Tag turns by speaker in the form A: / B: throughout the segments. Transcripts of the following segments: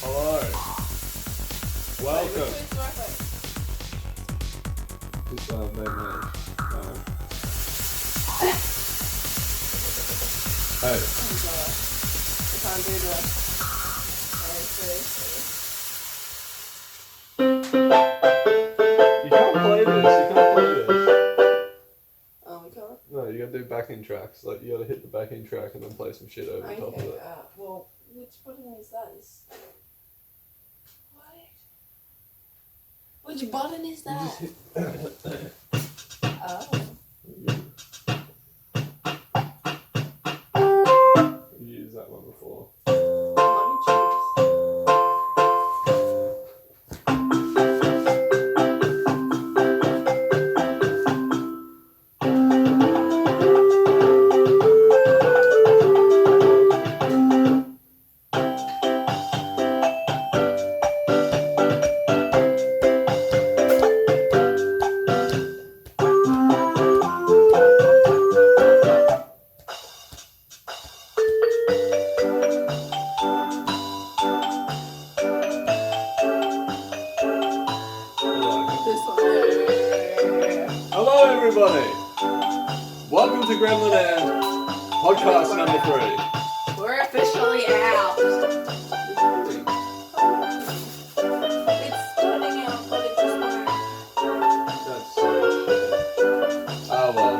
A: Hello. Welcome. This very nice. Hey.
B: I can't do that.
A: You can't play this. You can't play this.
B: Oh, we can't?
A: No, you gotta do backing tracks. Like, you gotta hit the backing track and then play some shit over the top of
B: Okay,
A: it.
B: well, which button is that? What? Which button is
A: You just
B: that?
A: hit.
B: Oh.
A: You used that one before.
B: Let me choose. This one. Yeah.
A: Hello, everybody. Welcome to Gremlin End, podcast number 3.
B: We're officially out. It's starting out, but it just won't.
A: That's so shit. Oh well.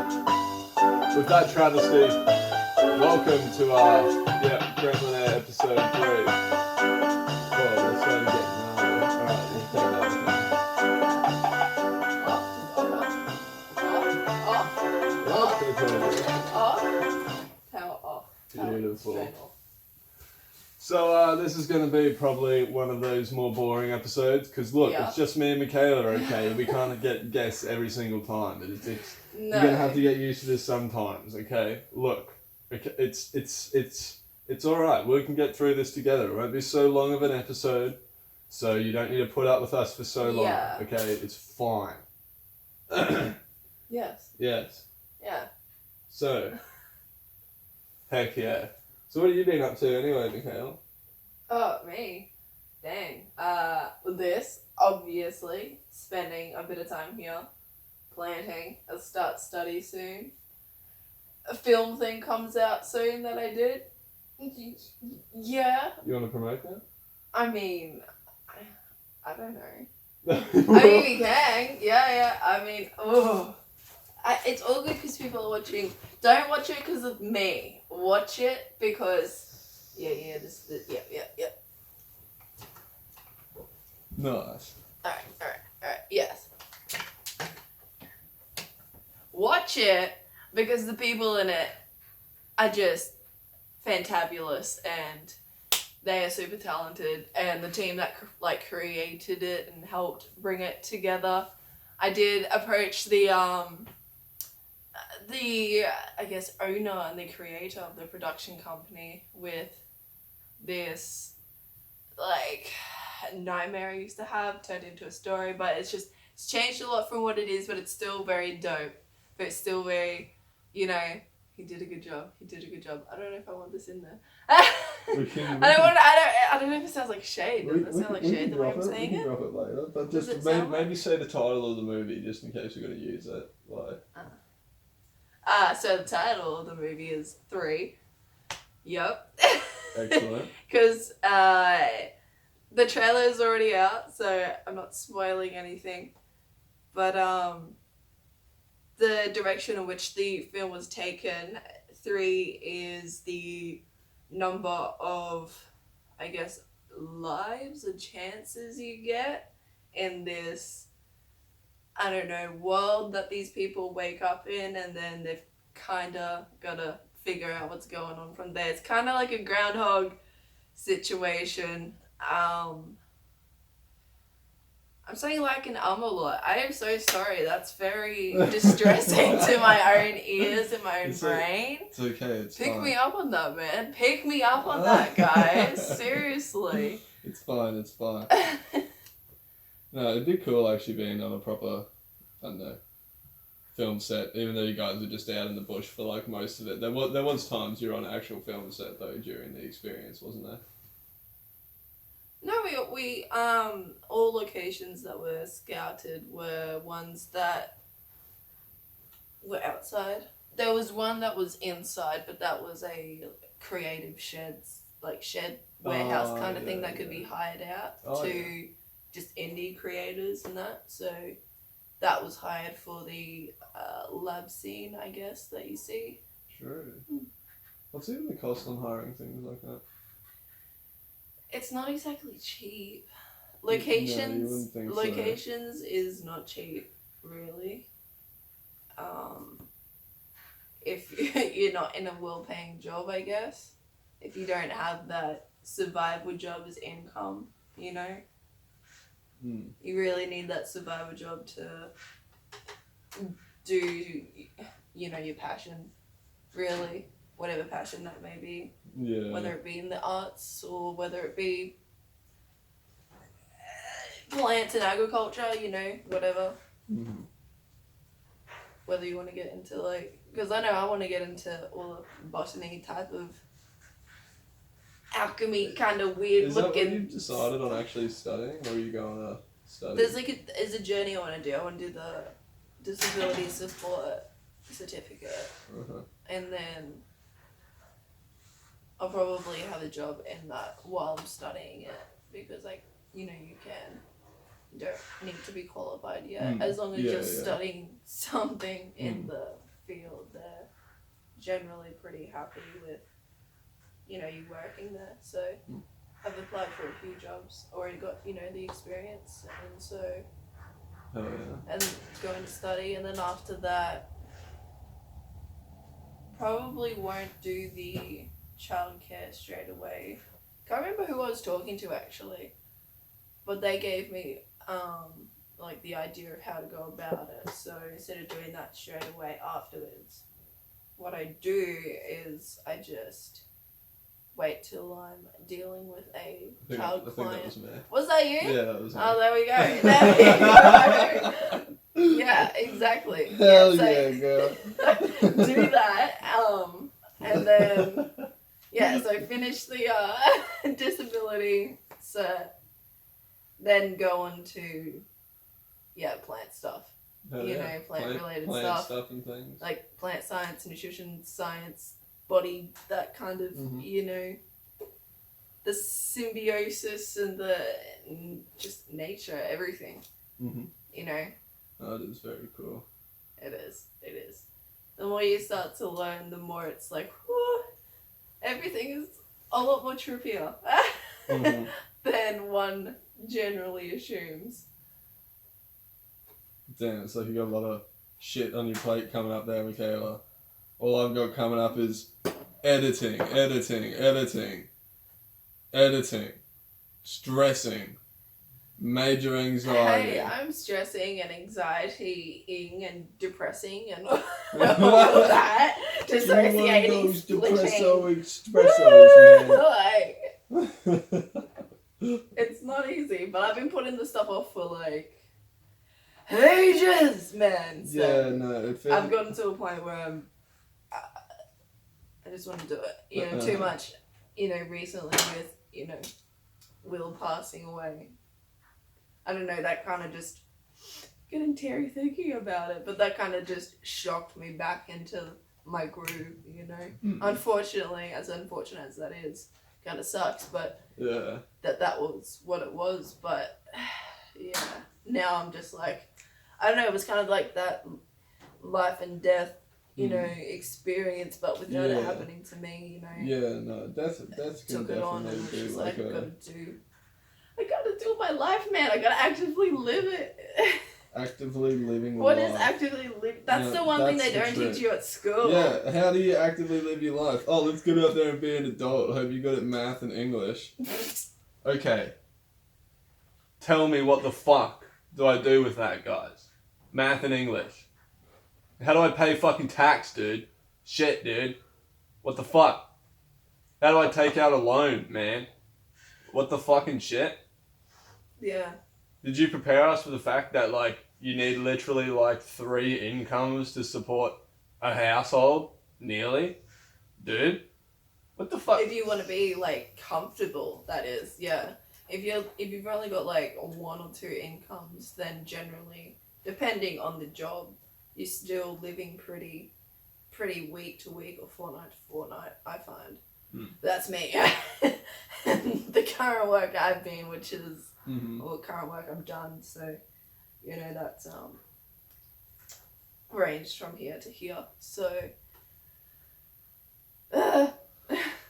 A: With that travesty, welcome to our Gremlin Air episode 3. Oh, we're starting to get gnarly. Alright, we'll take that one. Well, it's gonna turn it.
B: Power off.
A: Beautiful.
B: Straight off.
A: So this is going to be probably one of those more boring episodes because look,
B: Yeah.
A: it's just me and Michaela, okay? We can't get guests every single time. It's
B: No.
A: You're gonna have to get used to this sometimes, okay? Look, okay, it's all right. We can get through this together. It won't be so long of an episode, so you don't need to put up with us for so long,
B: Yeah.
A: okay? It's fine.
B: Yes.
A: Yes.
B: Yeah.
A: So, heck yeah. So what have you been up to anyway, Michaela?
B: Oh, me. Dang. This, obviously, spending a bit of time here, planting. I'll start study soon. A film thing comes out soon that I did. Yeah.
A: You want to promote that?
B: I mean, I don't know. I mean, we can. Yeah. I mean, it's all good because people are watching. Don't watch it because of me. Watch it because, yeah.
A: Nice.
B: Alright, yes. Watch it because the people in it are just fantabulous and they are super talented, and the team that created it and helped bring it together. I did approach the I guess owner and the creator of the production company with this nightmare I used to have turned into a story, but it's changed a lot from what it is, but it's still very dope. But it's still very, he did a good job. I don't know if I want this in there. I don't know if it sounds like shade. Does that sound like shade the way I'm saying it?
A: drop it later, but
B: Does
A: just
B: it sound
A: maybe say the title of the movie just in case we're going to use it.
B: So the title of the movie is 3. Yup.
A: Excellent.
B: Because the trailer is already out, so I'm not spoiling anything. But the direction in which the film was taken, 3 is the number of, I guess, lives or chances you get in this, I don't know, world that these people wake up in, and then they've kind of got to figure out what's going on from there. It's kind of like a Groundhog situation. I'm saying like an a lot. I am so sorry. That's very distressing to my own ears and my own brain.
A: It's okay. It's
B: Pick
A: fine.
B: me up on that, man. Pick me up on that, guys. Seriously.
A: It's fine. No, it'd be cool actually being on a proper, I don't know, film set. Even though you guys are just out in the bush for like most of it. There was times you're on an actual film set though during the experience, wasn't there?
B: No, we all locations that were scouted were ones that were outside. There was one that was inside, but that was a creative shed warehouse kind of thing that could be hired out to just indie creators and that. So that was hired for the lab scene, I guess, that you see.
A: True. What's even the cost on hiring things like that?
B: It's not exactly cheap.
A: No, you wouldn't think so.
B: Locations is not cheap, really. If you're not in a well-paying job, I guess. If you don't have that survival job as income, you know? You really need that survival job to do, your passion, really. Whatever passion that may be.
A: Yeah.
B: Whether it be in the arts or whether it be plants and agriculture, whatever.
A: Mm-hmm.
B: Whether you want to get into because I know I want to get into all the botany type of alchemy kind of weird
A: Is
B: looking.
A: that what you've decided on actually studying, or are you going to study?
B: There's a journey I want to do. I want to do the disability support certificate, and then I'll probably have a job in that while I'm studying it because, you can. You don't need to be qualified yet. As long as you're studying something in the field, they're generally pretty happy with, you working there. So I've applied for a few jobs, already got, the experience, and so and going to study, and then after that probably won't do the childcare straight away. Can't remember who I was talking to actually, but they gave me the idea of how to go about it. So instead of doing that straight away afterwards, what I do is I just wait till I'm dealing with a child client.
A: That was me.
B: Was that you?
A: Yeah, that was me.
B: Oh, there we go. There we go. Yeah, exactly.
A: Hell
B: yeah,
A: girl.
B: Do that. And then so finish the disability cert. Then go on to, plant stuff. Plant-related
A: plant stuff and things.
B: Like plant science, nutrition science, body, that kind of, the symbiosis and just nature, everything.
A: Oh, it is very cool.
B: It is. The more you start to learn, the more it's like, whew, everything is a lot more trippier than one generally assumes.
A: Damn, it's like you got a lot of shit on your plate coming up there, Michaela. All I've got coming up is editing, stressing, major anxiety.
B: Hey, I'm stressing and anxiety-ing and depressing and all of that. Dissociating,
A: those espressos, man.
B: It's not easy, but I've been putting the stuff off for ages, man. So
A: yeah, no,
B: I've gotten to a point where I just want to do it. Too much, recently with, Will passing away. I don't know, that kind of just getting teary thinking about it, but that kind of just shocked me back into my groove, Unfortunately, as unfortunate as that is, kind of sucks, but that was what it was. But now I'm just I don't know, it was kind of like that life and death experience, but without it happening to me,
A: Yeah, no, that's
B: took it on and was
A: do
B: just I gotta do my life, man. I gotta actively live it.
A: Actively living
B: What
A: life.
B: is actively living? That's the one thing they don't teach you at school.
A: Yeah, how do you actively live your life? Oh, let's get out there and be an adult. Hope you got it math and English. Okay. Tell me what the fuck do I do with that, guys? Math and English. How do I pay fucking tax, dude? Shit, dude. What the fuck? How do I take out a loan, man? What the fucking shit?
B: Yeah.
A: Did you prepare us for the fact that, you need literally, 3 incomes to support a household? Nearly? Dude? What the fuck?
B: If you want to be, comfortable, that is, yeah. if you've only got like 1 or 2 incomes, then generally, depending on the job, you're still living pretty week to week or fortnight to fortnight, I find. That's me. The current work I've been, which is or current work I've done, so you know that's ranged from here to here. So
A: Oh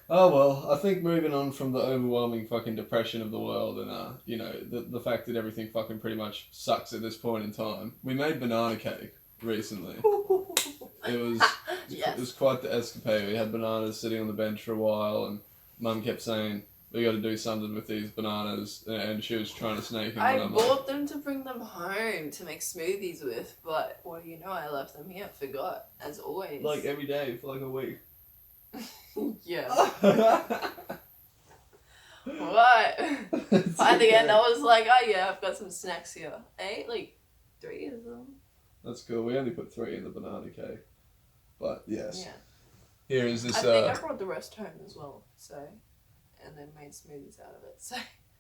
A: well, I think moving on from the overwhelming fucking depression of the world and you know, the fact that everything fucking pretty much sucks at this point in time, we made banana cake recently. It was
B: Yes.
A: It was quite the escapade. We had bananas sitting on the bench for a while, and Mum kept saying we got to do something with these bananas, and she was trying to snake in.
B: I bought them to bring them home to make smoothies with, but what do you know? I left them here. Forgot, as always.
A: Like every day for like a week.
B: Yeah. What? By the end, I was like, oh yeah, I've got some snacks here. I ate like 3 of them.
A: That's cool. We only put 3 in the banana cake, but yes.
B: Yeah.
A: Here is this.
B: I think I brought the rest home as well. So, and then made smoothies out of it. So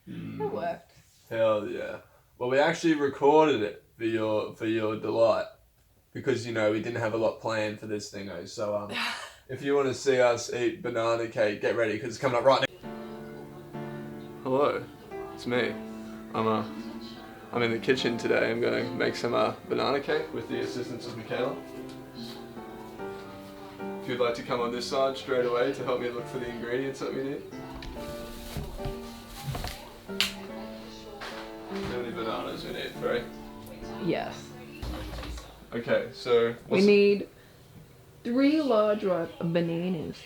B: it worked.
A: Hell yeah! Well, we actually recorded it for your delight, because you know we didn't have a lot planned for this thing, so if you want to see us eat banana cake, get ready because it's coming up right now. Hello, it's me. I'm in the kitchen today. I'm going to make some banana cake with the assistance of Michaela. If you'd like to come on this side straight away to help me look for the ingredients that we need. How many bananas we need, right?
C: Yes.
A: Okay, so
C: We need 3 large ripe bananas.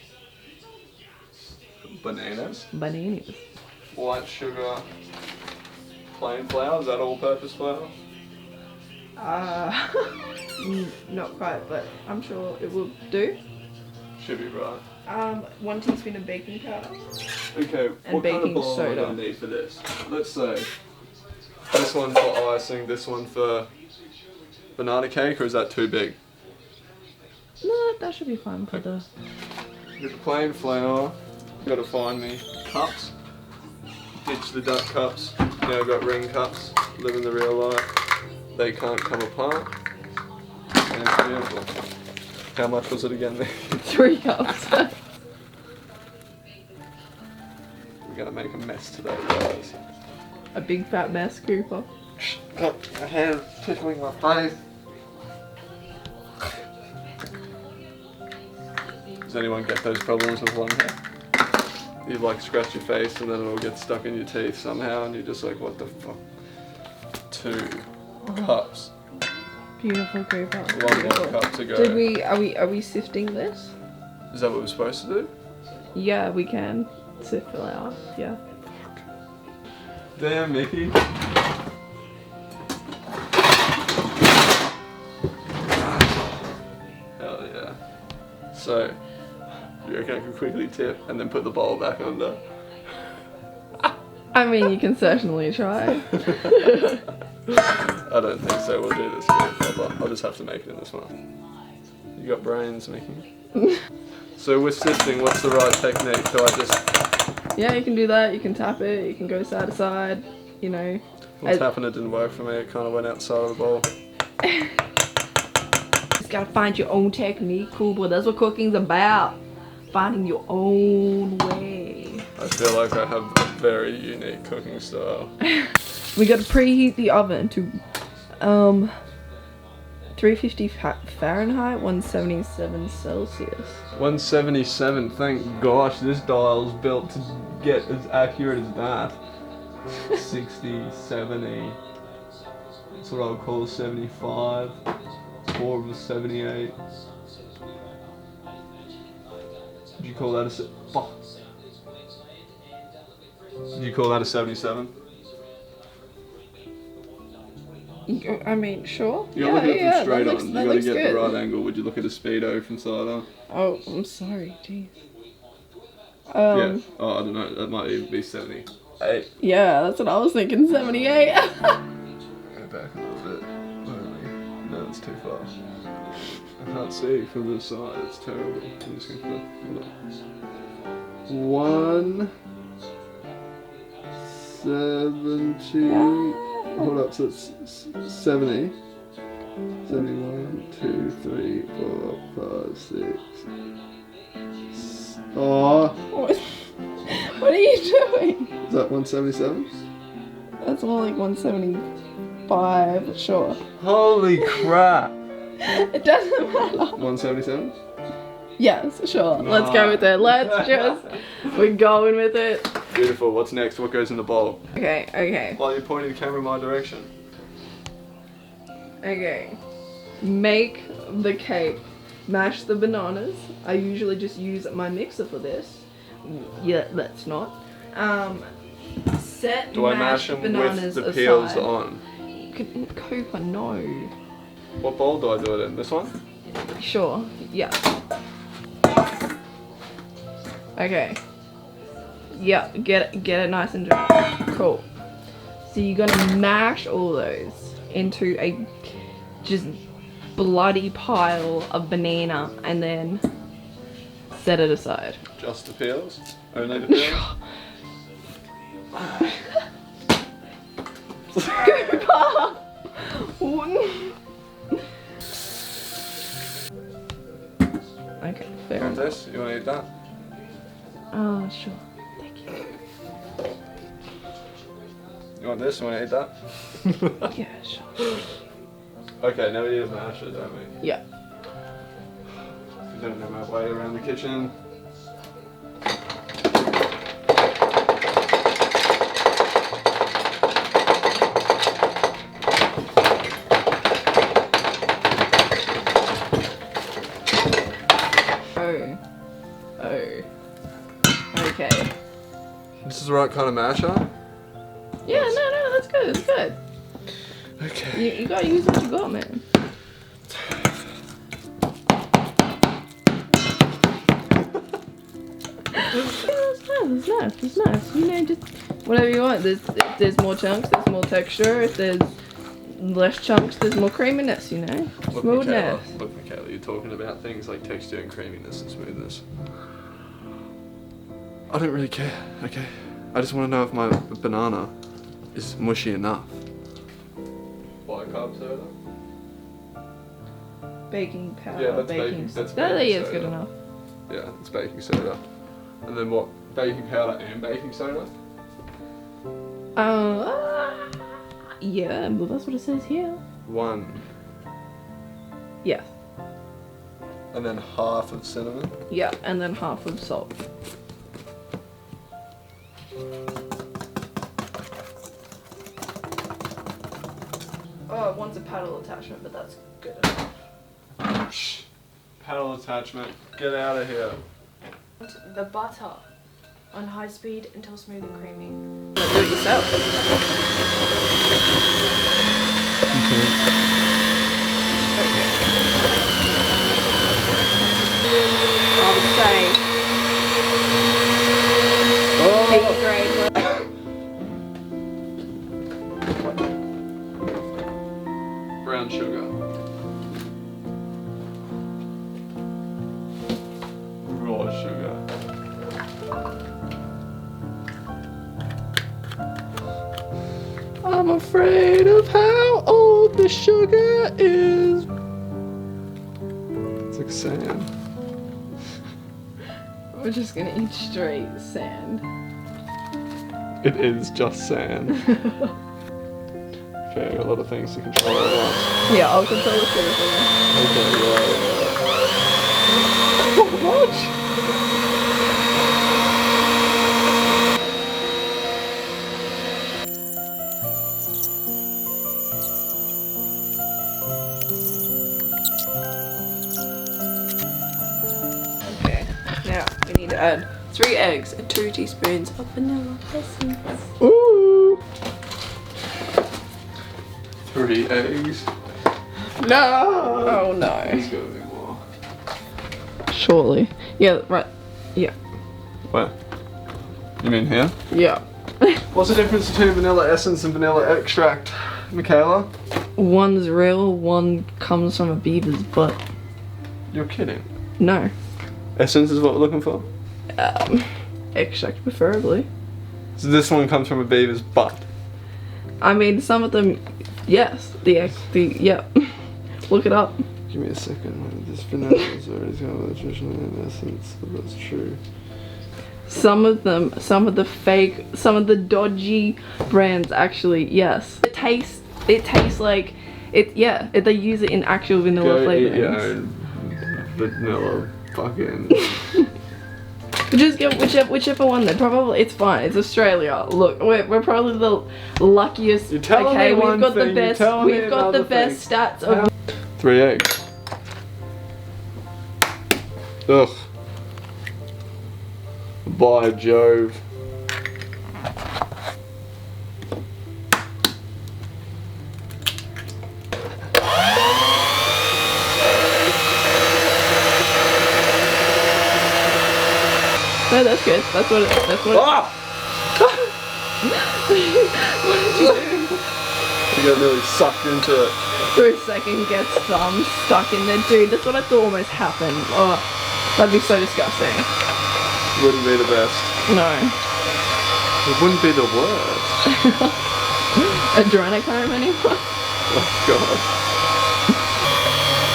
A: bananas,
C: Bananas.
A: white sugar, plain flour. Is that all-purpose flour?
C: Not quite, but I'm sure it will do.
A: Should be right.
C: 1 teaspoon of baking powder.
A: Okay,
C: And
A: what kind of
C: baking
A: bowl am I
C: soda.
A: gonna need for this? Let's say this one for icing, this one for banana cake, or is that too big?
C: No, that should be fine for the...
A: With the plain flour, gotta find me cups. Ditch the duck cups. Now I've got ring cups. Living the real life. They can't come apart. And it's beautiful. How much was it again?
C: 3 cups.
A: We're gonna make a mess today, guys.
C: A big fat mess, Cooper.
A: My hand tickling my face. Does anyone get those problems with long hair? You like scratch your face and then it'll get stuck in your teeth somehow and you're just like, what the fuck? 2 cups.
C: Beautiful, Cooper.
A: 1 more cup to go.
C: Are we sifting this?
A: Is that what we're supposed to do?
C: Yeah, we can sift flour. Yeah.
A: Damn, Mickey. Hell yeah. So, you reckon I can quickly tip and then put the bowl back under?
C: I mean, you can certainly try.
A: I don't think so. We'll do this again. I'll just have to make it in this one. You got brains, Mickey. So with sifting, what's the right technique? Do I just...
C: Yeah, you can do that. You can tap it. You can go side to side. You know.
A: What's happened? It didn't work for me. It kind of went outside of the bowl.
C: Just gotta find your own technique, Cooper. That's what cooking's about. Finding your own way.
A: I feel like I have a very unique cooking style.
C: We gotta preheat the oven to 350 Fahrenheit, 177 Celsius.
A: 177, thank gosh, this dial's built to get as accurate as that. 60, 70, that's what I would call 75, 4 of a 78. Would you call that a fuck? Would you call that a 77?
C: I mean, sure.
A: You gotta look at it from straight
C: looks,
A: on. You
C: that
A: gotta
C: looks
A: get
C: good.
A: the right angle. Would you look at a speedo from side on?
C: Oh, I'm sorry, jeez.
A: Yeah. Oh, I don't know. That might even be 78.
C: Yeah, that's what I was thinking. 78.
A: Go back a little bit. Where are we? No, it's too far. I can't see from the side. It's terrible. I'm just gonna put 1, 70. Hold up, so it's 70. 71, 2, 3, 4, 5, 6. Oh,
C: What are you doing?
A: is that 177?
C: That's more like 175, sure.
A: Holy crap!
C: It doesn't matter.
A: 177?
C: Yes, sure. Let's go with it. We're going with it.
A: Beautiful. What's next? What goes in the bowl?
C: Okay.
A: While you're pointing the camera in my direction.
C: Okay. Make the cake. Mash the bananas. I usually just use my mixer for this. Yeah, let's not. Set
A: Do I mash them
C: bananas
A: with the peels
C: aside.
A: on?
C: Cooper, no.
A: What bowl do I do it in? This one?
C: Sure. Yeah. Okay. Yeah, get it nice and dry. Cool. So you're gonna mash all those into a just bloody pile of banana and then set it aside.
A: Just the peels? Only the peels?
C: Cooper! Okay, fair
A: You want
C: enough.
A: this? You want to eat that?
C: Oh, sure. Thank you.
A: You want this? You want to eat that?
C: Yeah, sure.
A: Okay, now we need a masher, don't we?
C: Yeah.
A: I don't know my way around the kitchen.
C: Oh. Okay.
A: This is the right kind of masher?
C: Yeah, no, that's good, that's good.
A: Okay.
C: You gotta use what you got, man. It's nice. You know, just whatever you want. If there's more chunks, there's more texture. If there's less chunks, there's more creaminess, you know? Smoothness.
A: Look, Michaela, you're talking about things like texture and creaminess and smoothness. I don't really care, okay? I just want to know if my banana is mushy enough. Bicarb soda?
C: Baking powder,
A: Yeah, that's
C: baking
A: baking- that's
C: soda.
A: baking
C: Yeah, it's good
A: soda.
C: enough.
A: Yeah, it's baking soda. And then what? Baking powder and baking soda?
C: Yeah, but that's what it says here.
A: 1.
C: Yeah,
A: And then half of cinnamon.
C: yeah, and then half of salt. Oh, it wants a paddle attachment, but that's good enough.
A: Shh. Paddle attachment. Get out of here.
C: The butter on high speed until smooth and creamy. Do it yourself. I would say
A: Oh!
C: grade.
A: Brown sugar. Raw sugar. I'm afraid of how old the sugar is. It's like sand.
C: We're just gonna eat straight sand.
A: It is just sand. Okay, I got a lot of things to control at once.
C: Yeah, I'll control the sugar for you.
A: Okay, so much.
B: Okay, now we need to add 3 eggs and 2 teaspoons of vanilla essence.
A: Ooh. 3 eggs. No.
C: Oh no.
A: There's gotta be more.
C: Surely. Yeah, right.
A: Where? You mean here?
C: Yeah.
A: What's the difference between vanilla essence and vanilla extract, Michaela?
C: One's real, one comes from a beaver's butt.
A: You're kidding.
C: No.
A: Essence is what we're looking for?
C: Extract preferably.
D: So this one comes from a beaver's butt.
C: I mean, some of them, yes. Yeah. Look it up.
D: Give me a second. This vanilla is already got nutrition in essence, so that's true.
C: Some of them, some of the fake, some of the dodgy brands actually, yes. It tastes like, they use it in actual vanilla
D: Go eat your
C: flavorings.
D: own vanilla fucking...
C: Just get whichever one then. Probably, it's fine. It's Australia. Look, we're probably the luckiest.
D: You're telling me one
C: we've got
D: thing,
C: the
D: you're
C: best.
D: telling me
C: We've got the
D: another
C: best
D: thing.
C: stats of.
D: 3 eggs. Ugh. By Jove.
C: No, that's good. That's what.
D: Ah!
C: What did you do?
D: You got really sucked into it.
C: For a second, gets thumb stuck in there, dude. That's what I thought almost happened. Oh, that'd be so disgusting.
D: Wouldn't be the best.
C: No.
D: It wouldn't be the worst.
C: Adrenochrome anymore?
D: Oh god.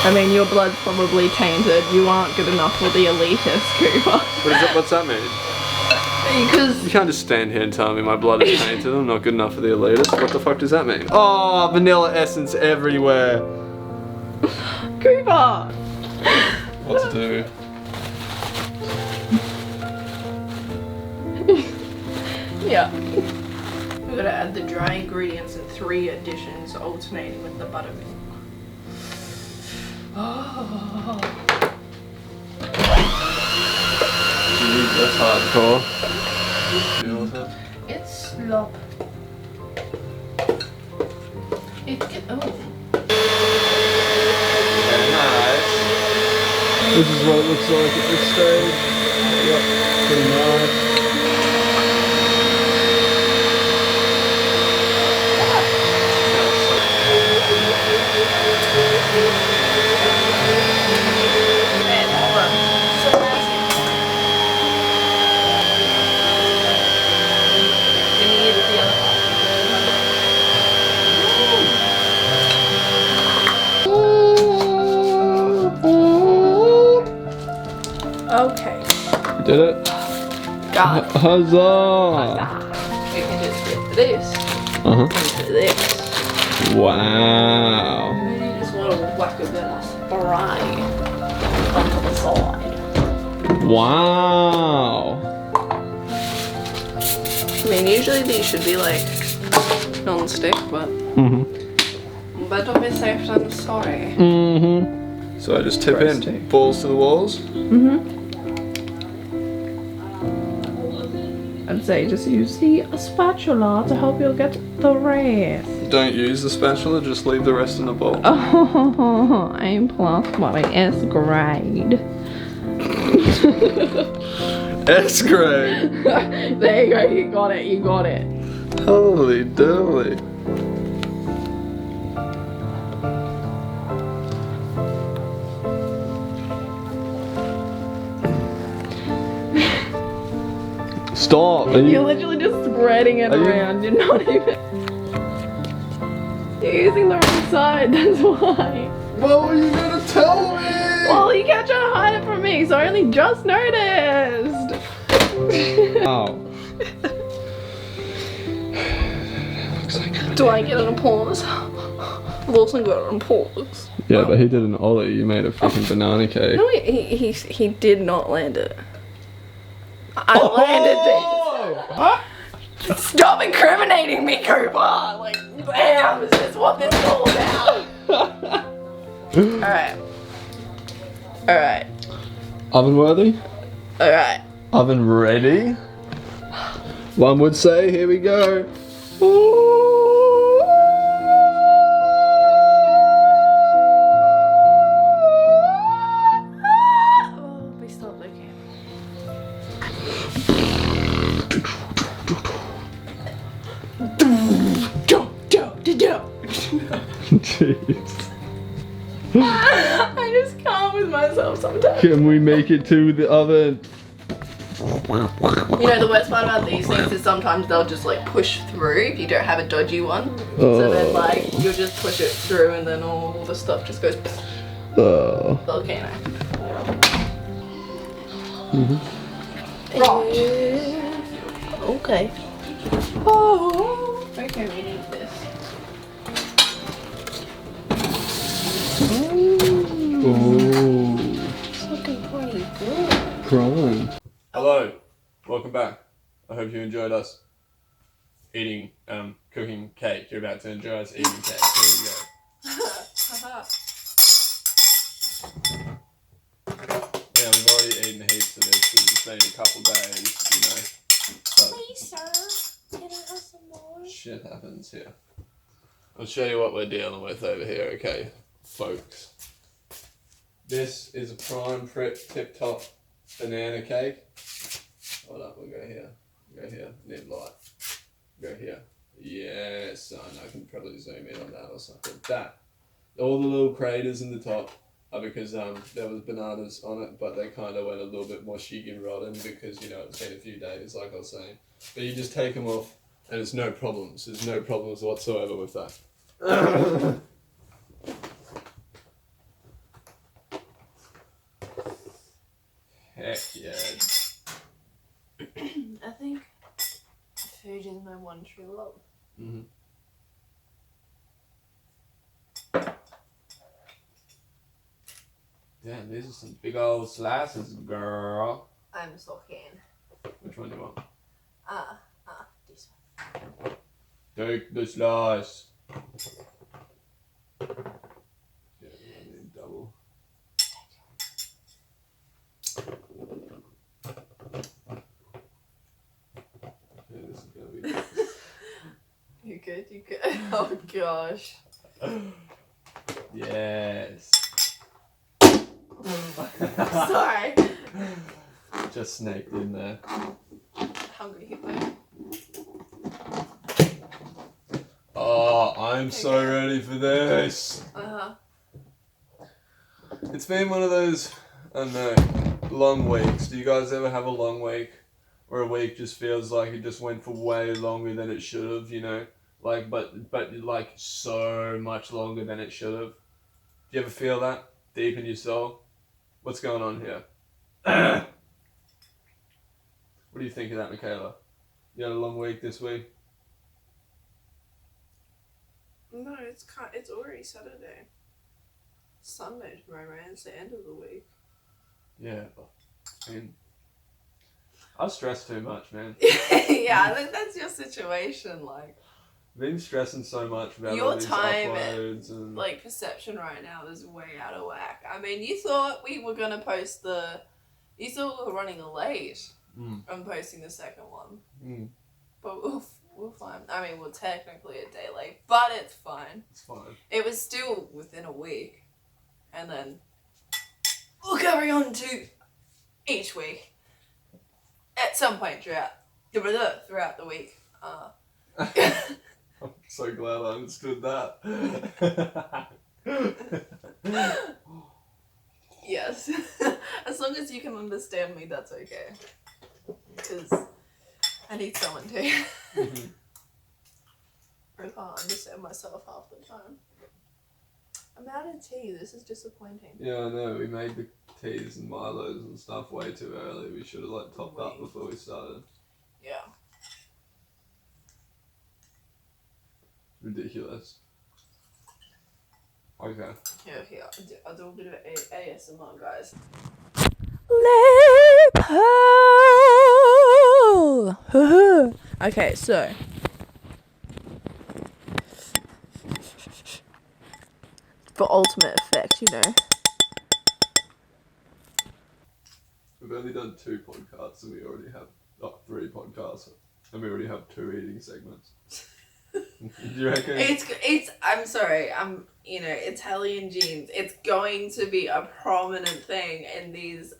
C: I mean, your blood's probably tainted. You aren't good enough for the elitist, Cooper.
D: What's that mean?
C: Because
D: You can't just stand here and tell me my blood is tainted. I'm not good enough for the elitist. What the fuck does that mean? Oh, vanilla essence everywhere.
C: Cooper.
D: What to do?
C: Yeah. We're gonna add the dry ingredients in 3 additions, alternating with the buttermilk. Oh.
D: Jeez, that's hardcore. You know what's that?
C: It's slop. It's good. Oh.
D: Very nice. This is what it looks like at this stage. Yep, pretty nice.
C: Man, hold on. So nasty. Can you eat it the other half? Okay.
D: You did it?
C: Got it.
D: Huzzah!
C: We can just get this
D: Uh-huh.
C: into this.
D: Wow.
C: And then you just want to whack a bit of spray onto the side.
D: Wow.
C: I mean, usually these should be like non-stick, but
D: Mm-hmm.
C: better be safe than sorry.
D: Mm-hmm. So I just tip
C: Roasty.
D: in, balls to the walls.
C: Mm-hmm. I'd say just use the spatula to help you get the rest.
D: Don't use the spatula, just leave the rest in the bowl.
C: Oh, I'm plus my S grade.
D: X grade.
C: There you go, you got it, you got it.
D: Holy dooly. Stop. Are
C: You're
D: you,
C: literally just spreading it
D: Are you-
C: around. You're not even. You're using the wrong side, that's why.
D: what were you gonna tell me?
C: Well, you kept trying to hide it from me, so I only just noticed.
D: Ow.
C: Do I get an applause? I've also got an applause.
D: Yeah, but he did an ollie. You made a freaking banana cake.
C: No, he did not land it. I landed this. Stop incriminating me, Cooper! Like, bam! Is this what this is all about? Alright. Alright.
D: Oven worthy?
C: Alright.
D: Oven ready? One would say, here we go.
C: Oh, please stop looking.
D: Jeez.
C: I just can't with myself sometimes.
D: Can we make it to the oven?
C: You know, the worst part about these things is sometimes they'll just like push through if you don't have a dodgy one. So then like you'll just push it through and then all the stuff just goes volcano. Right. Okay. Oh. Okay, we need this.
D: Ooh.
C: It's looking pretty good.
D: Prawn.
A: Hello, welcome back. I hope you enjoyed us eating, cooking cake. You're about to enjoy us eating cake. Here we go. Yeah, we've already eaten heaps of this. It's been a couple days, you know. But
C: Please, sir. Can I have some more?
A: shit happens here. I'll show you what we're dealing with over here, okay, folks. This is a prime tip top banana cake. Hold up, we'll go here. Go here. Need light. Go here. Yes, son. I can probably zoom in on that or something. That. All the little craters in the top are because there was bananas on it, but they kind of went a little bit more shiggy and rotten because, you know, it's been a few days, like I was saying. But you just take them off and it's no problems. There's no problems whatsoever with that. Heck yeah.
B: I think food is my one true love.
A: Mm-hmm. Damn, these are some big old slices, girl.
B: I'm so keen.
A: Which one do you want?
B: This one.
A: Take the slice. Yeah, I need double. Okay, this is gonna be nice.
B: You good? You good? Oh gosh.
A: Yes.
B: Sorry.
A: Just snaked in there.
B: Hungry hippo.
A: Oh, I'm so ready for this. It's been one of those, I don't know, long weeks. Do you guys ever have a long week? Where a week just feels like it just went for way longer than it should have, you know? Like, but like so much longer than it should have. Do you ever feel that deep in your soul? What's going on here? What do you think of that, Michaela? You had a long week this week?
B: No, it's already Saturday. Sunday tomorrow, man. It's the end of the week.
A: Yeah, but I mean, I stress too much, man.
B: Yeah, that's your situation. Like,
A: Been stressing so much about
B: your
A: all these
B: time
A: uploads and
B: like perception right now is way out of whack. I mean, you thought we were gonna post you thought we were running late on posting the second one, but we'll fine. I mean, we're technically a day late, but it's fine.
A: It's fine.
B: It was still within a week, and then we'll carry on to each week at some point throughout the week.
A: I'm so glad I understood that.
B: Yes. As long as you can understand me, that's okay. Because I need someone to. I can't understand myself half the time. I'm out of tea. This is disappointing.
A: Yeah, I know. We made the teas and Milos and stuff way too early. We should have like topped up before we started.
B: Yeah.
A: Ridiculous. Okay.
B: Here. I'll do a bit of ASMR, guys. Okay, so. For ultimate effect, you know.
A: We've only done 2 podcasts and we already have 3 podcasts and we already have 2 eating segments. Do you reckon?
B: It's I'm sorry, Italian genes. It's going to be a prominent thing in these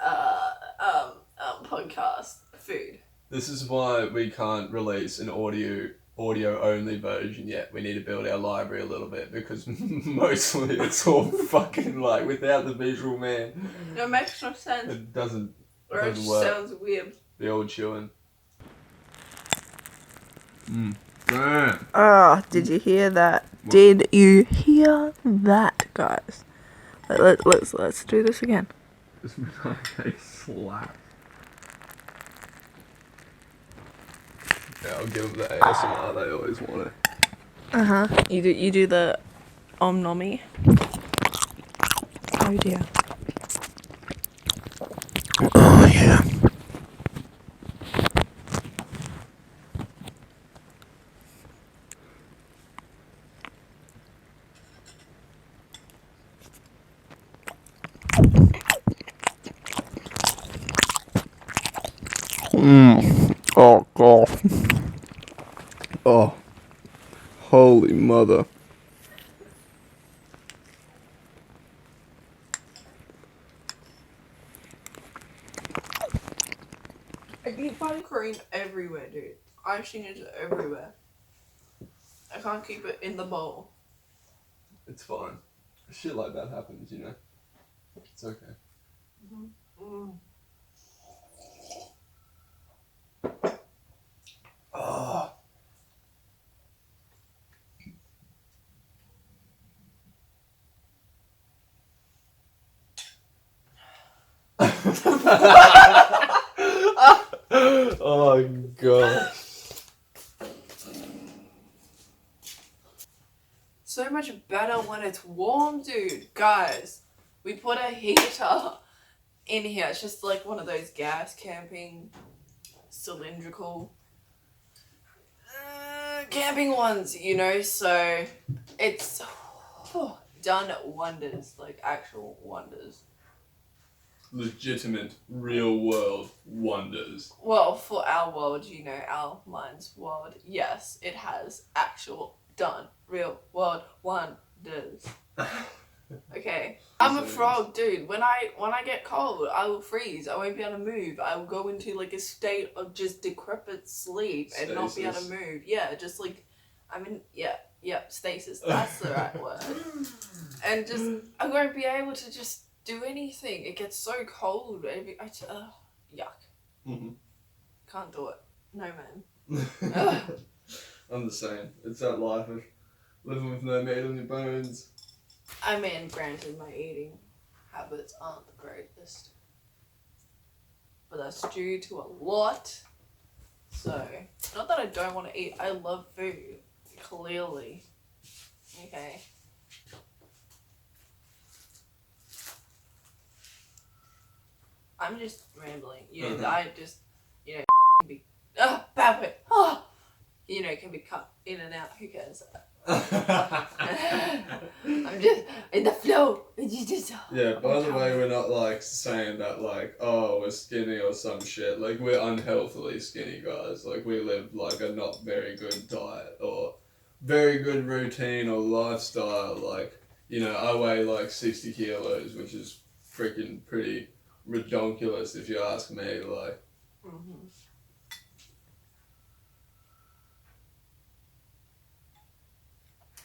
B: podcast food.
A: This is why we can't release an audio only version yet. We need to build our library a little bit because mostly it's all fucking like without the visual man.
B: No, it makes no sense.
A: It doesn't
B: Or it
A: doesn't
B: just
A: work.
B: sounds weird.
D: The old chewing. Damn.
C: Oh, did you hear that? Did you hear that, guys? Let's do this again.
D: This Minake slap. Yeah, I'll give them the ASMR. They always want it.
C: You do the omnomi. Oh dear.
D: Oh yeah. Oh god. Oh. Holy mother.
B: I keep finding cream everywhere, dude. Icing is everywhere. I can't keep it in the bowl.
D: It's fine. Shit like that happens, you know. It's okay.
B: Mm.
D: Oh. Oh god.
B: So much better when it's warm, dude. Guys, we put a heater in here. It's just like one of those gas camping cylindrical camping ones, you know, so it's done wonders, like actual wonders.
D: Legitimate, real world wonders.
B: Well, for our world, you know, our mind's world, yes, it has actual done real world wonders. Okay. I'm a frog, dude. When I get cold, I will freeze. I won't be able to move. I will go into like a state of just decrepit sleep and not be able to move. Yeah, just like stasis. That's the right word. And just I won't be able to just do anything. It gets so cold. Yuck.
D: Mm-hmm.
B: Can't do it. No, man.
D: I'm the same. It's that life of living with no meat on your bones.
B: I mean, granted, my eating habits aren't the greatest. But that's due to a lot. So, not that I don't want to eat. I love food. Clearly. Okay. I'm just rambling. You know, I just, you know, can be, bad word. You know, can be cut in and out. Who cares? I'm just in the flow.
D: Yeah, by the way, we're not like saying that like, oh, we're skinny or some shit. Like, we're unhealthily skinny guys. Like, we live like a not very good diet or very good routine or lifestyle. Like, you know, I weigh like 60 kilos, which is freaking pretty redonkulous if you ask me. Like,
B: Mm-hmm.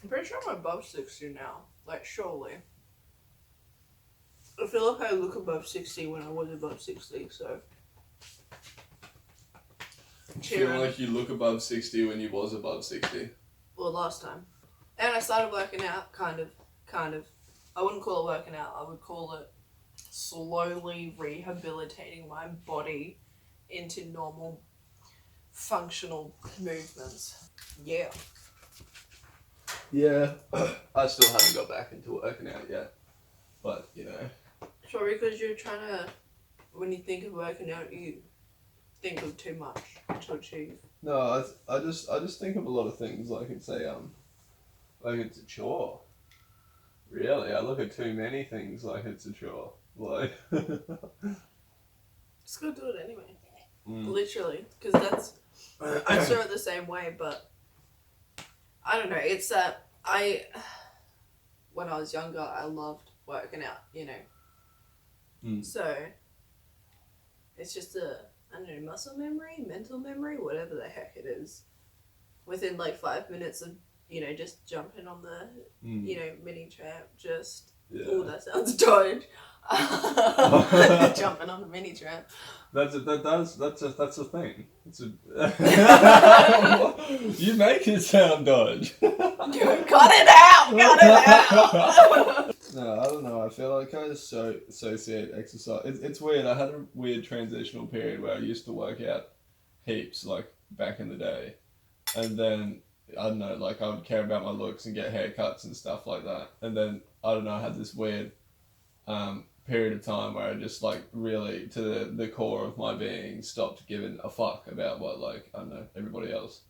B: I'm pretty sure I'm above 60 now. Like, surely. I feel like I look above 60 when I was above 60, so.
D: I feel like you look above 60 when you was above 60.
B: Well, last time. And I started working out, kind of. I wouldn't call it working out, I would call it slowly rehabilitating my body into normal, functional movements. Yeah.
D: Yeah, I still haven't got back into working out yet. But, you know.
B: Sorry, because you're trying to, when you think of working out, you think of too much to achieve.
D: No, I just think of a lot of things like it's a chore. Really, I look at too many things like it's a chore. Like,
B: Just go do it anyway.
D: Mm.
B: Literally, because that's I saw it the same way, but I don't know. It's that when I was younger, I loved working out. You know, so it's just I don't know, muscle memory, mental memory, whatever the heck it is. Within like 5 minutes of, you know, just jumping on the, you know, mini tramp, just Oh,
D: Yeah.
B: that sounds dodge. Jumping on a mini tramp.
A: That's a thing. It's a. You make it sound dodge.
B: Dude, cut it out! Cut it out!
A: No, I don't know. I feel like I associate exercise. It's weird. I had a weird transitional period where I used to work out heaps, like back in the day, and then I don't know, like I would care about my looks and get haircuts and stuff like that, and then I don't know, I had this weird period of time where I just like really to the core of my being stopped giving a fuck about what like I don't know everybody else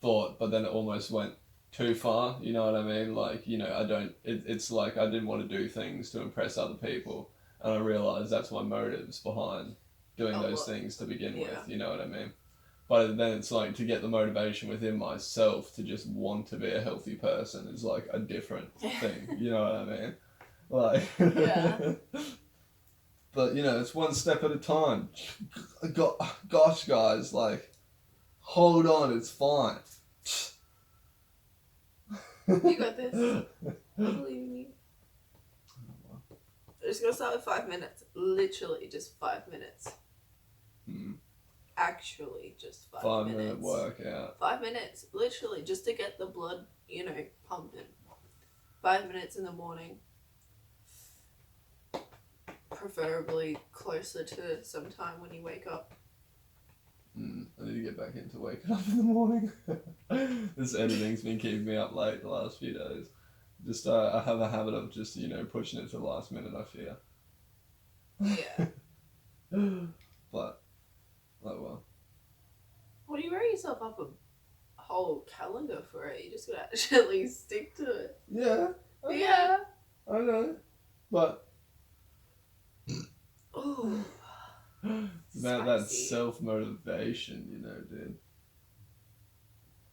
A: thought, but then it almost went too far, you know what I mean? Like, you know, it's like I didn't want to do things to impress other people, and I realized that's my motives behind doing those things to begin with, you know what I mean? But then it's like to get the motivation within myself to just want to be a healthy person is like a different thing, you know what I mean? Like,
B: Yeah.
A: But, you know, it's one step at a time. Gosh, guys, like, hold on, it's fine.
B: You got this. I believe in you. We're just gonna start with 5 minutes. Literally just 5 minutes. Actually, just 5 minutes.
A: 5 minute workout.
B: 5 minutes, literally, just to get the blood, you know, pumping. 5 minutes in the morning. Preferably closer to some time when you wake up.
A: I need to get back into waking up in the morning. This editing's been keeping me up late the last few days. Just I have a habit of just, you know, pushing it to the last minute, I fear.
B: Yeah.
A: But, oh well.
B: What do you write yourself up a whole calendar for it? You just gotta actually stick to it.
A: Yeah.
B: Yeah.
A: I know. But
B: Ooh.
A: it's about that
B: Spicy.
A: self-motivation, you know, dude.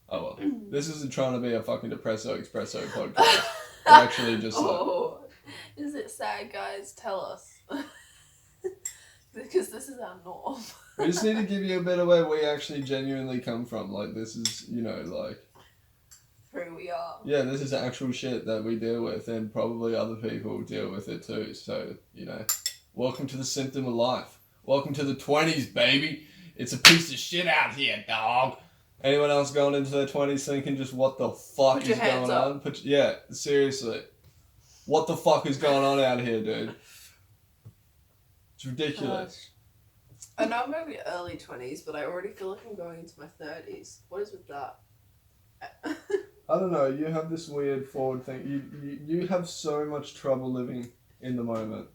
A: Oh well. This isn't trying to be a fucking Depresso Expresso podcast. We're actually just like,
B: Oh, is it sad, guys? Tell us. Because this is our norm.
A: we just need to give you a bit of where we actually genuinely come from. Like, this is, you know, like,
B: Who we are.
A: yeah, this is actual shit that we deal with, and probably other people deal with it too. So, you know, welcome to the symptom of life. Welcome to the 20s, baby. It's a piece of shit out here, dog. Anyone else going into their 20s thinking just what the fuck
B: Put your
A: is
B: hands
A: going
B: up.
A: on? Yeah, seriously. What the fuck is going on out here, dude? It's ridiculous.
B: I know I'm maybe early 20s, but I already feel like I'm going into my 30s. What is with that?
A: I don't know, you have this weird forward thing. You have so much trouble living in the moment.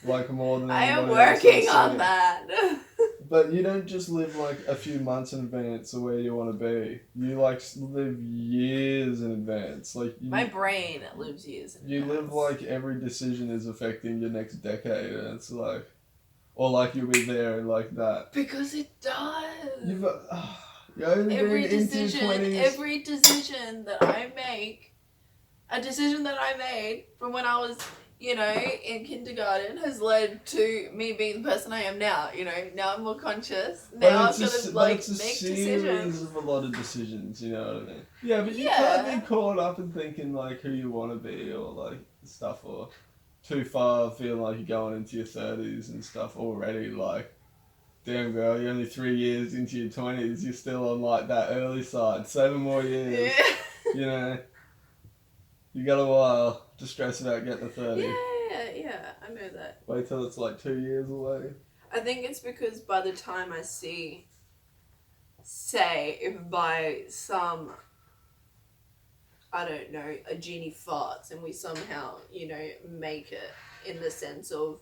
A: Like more than
B: I am
A: anybody else
B: working
A: I've
B: on
A: seen.
B: that.
A: But you don't just live like a few months in advance of where you want to be. You like live years in advance. Like
B: My brain lives years in
A: you live
B: advance.
A: like every decision is affecting your next decade, and it's like, or like you'll be there and like that.
B: Because it does.
A: You've only
B: Every
A: been into your
B: decision,
A: 20s.
B: every decision that I make, a decision that I made from when I was, you know, in kindergarten has led to me being the person I am now. You know, now I'm more conscious. Now I've got to like
A: it's a
B: make
A: series
B: decisions.
A: of a lot of decisions, you know what I mean? Yeah, but you
B: Yeah.
A: can't be caught up in thinking like who you want to be or like stuff, or too far feeling like you're going into your 30s and stuff already. Like, damn girl, you're only 3 years into your 20s, you're still on like that early side. 7 more years,
B: Yeah.
A: you know. You got a while to stress about getting to 30.
B: Yeah, I know that.
A: Wait till it's like 2 years away.
B: I think it's because by the time I say, if by some, I don't know, a genie farts and we somehow, you know, make it in the sense of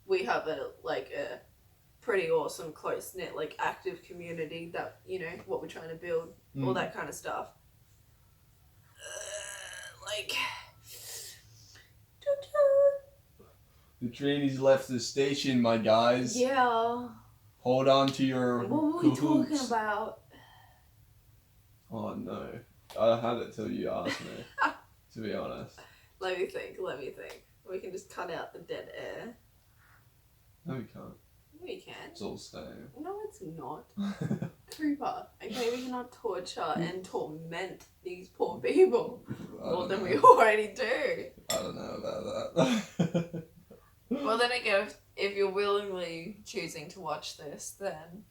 B: we have a pretty awesome, close-knit, like, active community that, you know, what we're trying to build, all that kind of stuff. Like...
A: The train has left the station, my guys.
B: Yeah.
A: Hold on to your
B: What were we talking
A: cahoots.
B: about?
A: Oh no. I had it till you asked me, to be honest.
B: Let me think. We can just cut out the dead air.
A: No, we can't.
B: We can.
A: It's all staying.
B: No, it's not. Cooper. Okay, we cannot torture and torment these poor people. more than we
D: know.
B: already do.
D: I don't know about that.
B: Well, then again, if you're willingly choosing to watch this, then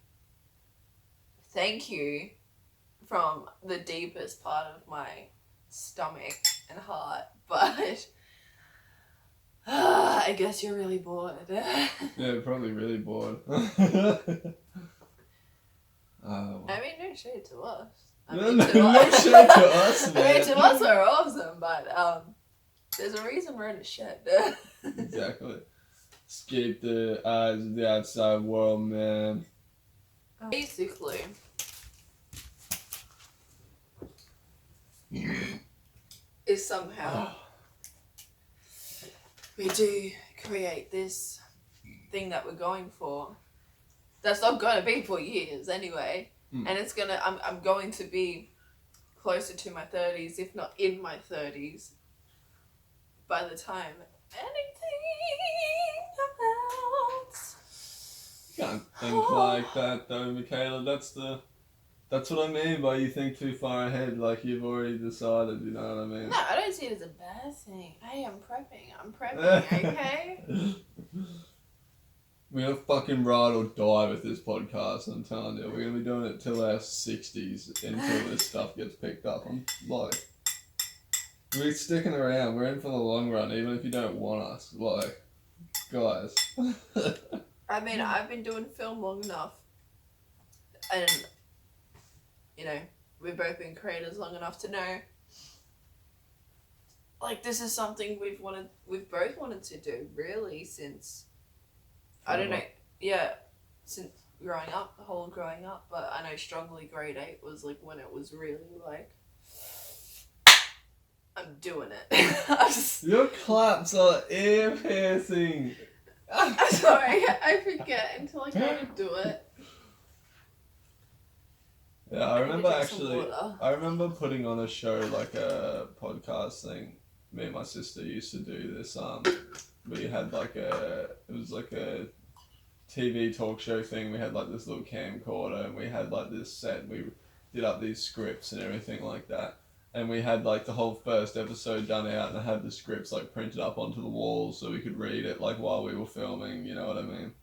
B: thank you from the deepest part of my stomach and heart. But I guess you're really bored.
D: Yeah, probably really bored.
B: I mean, no shade to us. I
D: No,
B: mean,
D: no,
B: to
D: no
B: us.
D: shade to us,
B: I mean,
D: man.
B: to us we're awesome, but there's a reason we're in a shed.
D: Exactly. Escape the eyes of the outside world, man.
B: Basically, is somehow we do create this thing that we're going for. That's not gonna be for years anyway, and it's gonna. I'm going to be closer to my 30s, if not in my 30s, by the time anything happens.
D: You can't think like that though, Michaela. That's what I mean by you think too far ahead, like you've already decided, you know what I mean?
B: No, I don't see it as a bad thing. Hey, I'm prepping, okay?
D: We're gonna fucking ride or die with this podcast, I'm telling you. We're gonna be doing it till our 60s until this stuff gets picked up. I'm like, we're sticking around. We're in for the long run, even if you don't want us. Like, guys.
B: I mean, I've been doing film long enough, and you know, we've both been creators long enough to know, like, this is something we've both wanted to do, really, since, I don't know, yeah, since growing up, the whole growing up, but I know strongly grade 8 was, like, when it was really, like, I'm doing it.
D: Your claps are ear piercing.
B: I'm sorry, I forget until I kind of do it.
D: Yeah, I remember
B: Drink some
D: actually.
B: water.
D: I remember putting on a show, like a podcast thing. Me and my sister used to do this. We had it was like a TV talk show thing. We had like this little camcorder, and we had like this set. We did up these scripts and everything like that. And we had like the whole first episode done out, and I had the scripts like printed up onto the walls so we could read it like while we were filming. You know what I mean?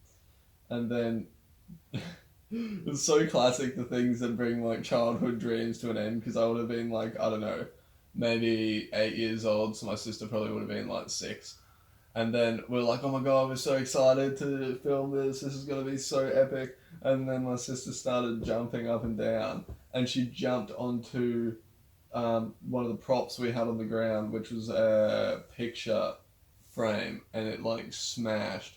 D: And then. It's so classic, the things that bring like childhood dreams to an end, because I would have been like, I don't know, maybe 8 years old, so my sister probably would have been like 6. And then we're like, oh my god, we're so excited to film this is going to be so epic. And then my sister started jumping up and down, and she jumped onto one of the props we had on the ground, which was a picture frame, and it like smashed.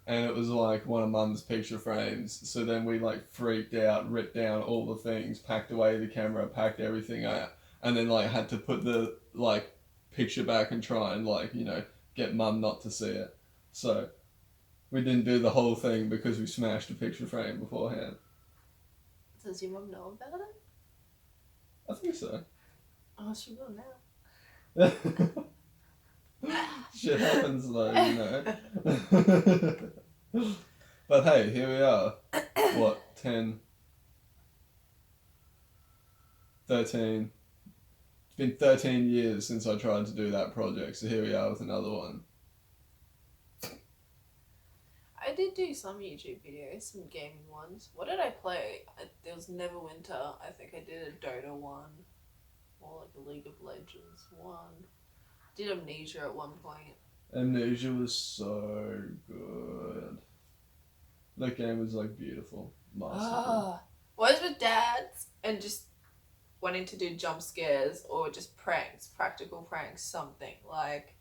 D: And it was like one of Mum's picture frames. So then we like freaked out, ripped down all the things, packed away the camera, packed everything out, and then like had to put the like picture back and try and like, you know, get Mum not to see it. So we didn't do the whole thing because we smashed a picture frame beforehand.
B: Does your mum know about it?
D: I think so.
B: Oh, she will now.
D: Shit happens though, you know. But hey, here we are. What, 10, 13. It's been 13 years since I tried to do that project, so here we are with another one.
B: I did do some YouTube videos, some gaming ones. What did I play? There was Neverwinter. I think I did a Dota one. Or like a League of Legends one. Did Amnesia at one point.
D: Amnesia was so good. That game was like beautiful. Masterful.
B: What is with dads and just wanting to do jump scares or just pranks, practical pranks, something like,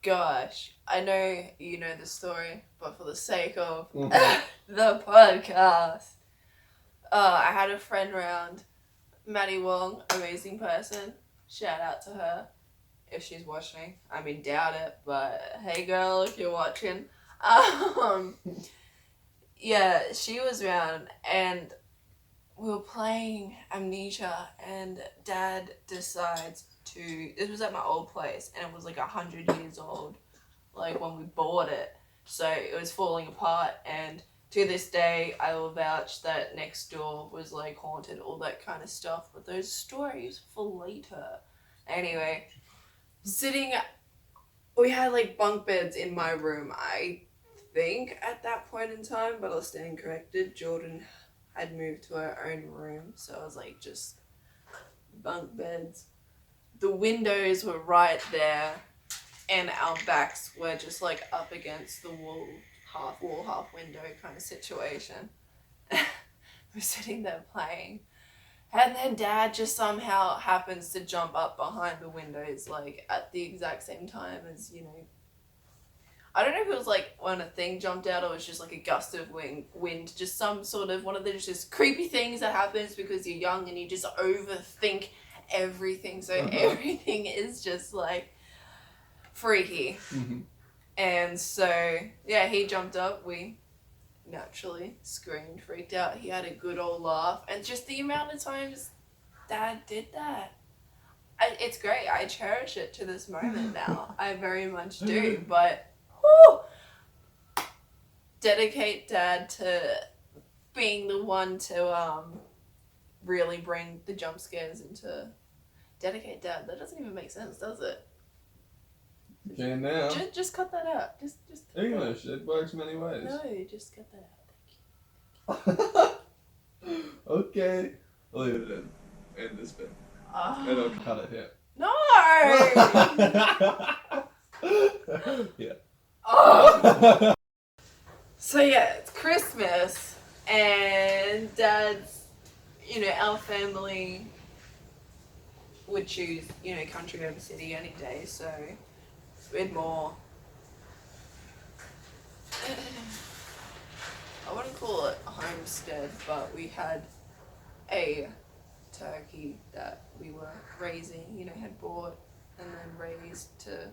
B: gosh, I know you know the story, but for the sake of the podcast, I had a friend round, Maddie Wong, amazing person, shout out to her if she's watching. I mean, doubt it, but hey girl, if you're watching. Yeah, she was around and we were playing Amnesia and Dad decides to, this was at my old place and it was like 100 years old, like when we bought it. So it was falling apart, and to this day I will vouch that next door was like haunted, all that kind of stuff, but those stories for later. Anyway, we had like bunk beds in my room, I think, at that point in time, but I was standing corrected. Jordan had moved to her own room, so I was like just bunk beds. The windows were right there, and our backs were just like up against the wall, half window kind of situation. We're sitting there playing. And then Dad just somehow happens to jump up behind the windows, like, at the exact same time as, you know... I don't know if it was, like, when a thing jumped out or it was just, like, a gust of wind. Just some sort of one of those just creepy things that happens because you're young and you just overthink everything. So everything is just, like, freaky.
D: Mm-hmm.
B: And so, yeah, he jumped up. We... naturally screamed, freaked out. He had a good old laugh, and just the amount of times Dad did that, it's great. I cherish it to this moment now. I very much do. But dedicate Dad to being the one to really bring the jump scares into. Dedicate Dad. That doesn't even make sense, does it?
D: Okay, now.
B: Just cut that out. Just
D: English, it works many ways.
B: No, just cut that out. Thank you.
D: Okay. I'll leave it in. End this bit. And I'll cut it here.
B: No!
D: Yeah.
B: Oh. So yeah, it's Christmas, and Dad's, you know, our family would choose, you know, country over city any day, so we had more... I wouldn't call it a homestead, but we had a turkey that we were raising, you know, had bought and then raised to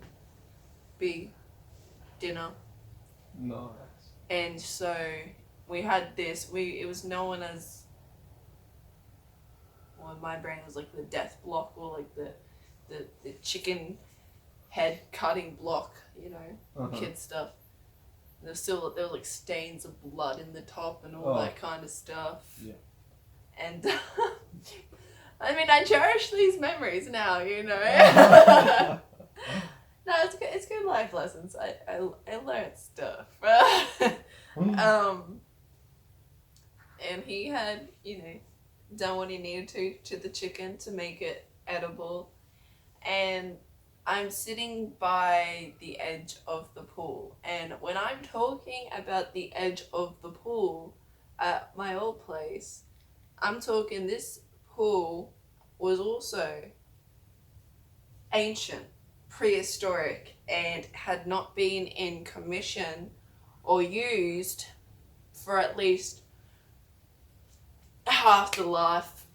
B: be dinner.
D: Nice.
B: And so we had this, it was known as, well, in my brain it was like the death block, or like the chicken head cutting block, you know, kid stuff. There were like stains of blood in the top and all that kind of stuff.
D: Yeah.
B: And I mean, I cherish these memories now, you know. No, it's good life lessons. I learned stuff. And he had, you know, done what he needed to the chicken to make it edible. And I'm sitting by the edge of the pool, and when I'm talking about the edge of the pool at my old place, I'm talking this pool was also ancient, prehistoric, and had not been in commission or used for at least half the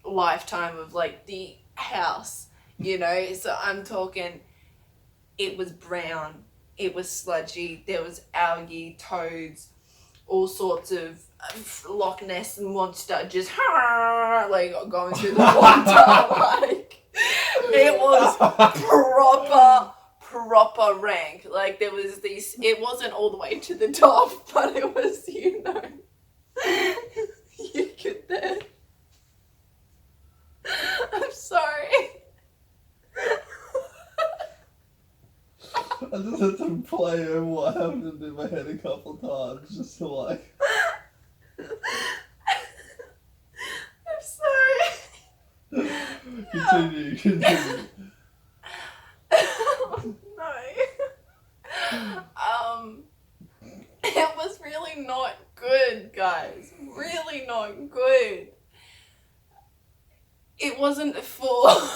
B: lifetime of like the house, you know. So I'm talking, it was brown, it was sludgy, there was algae, toads, all sorts of Loch Ness monster just like going through the water. Like, it was proper rank. Like, there was these, it wasn't all the way to the top, but it was, you know, you could then. I'm sorry.
D: I just had to play over what happened in my head a couple times, just to like...
B: I'm sorry.
D: Continue.
B: No. It was really not good, guys. Really not good. It wasn't full.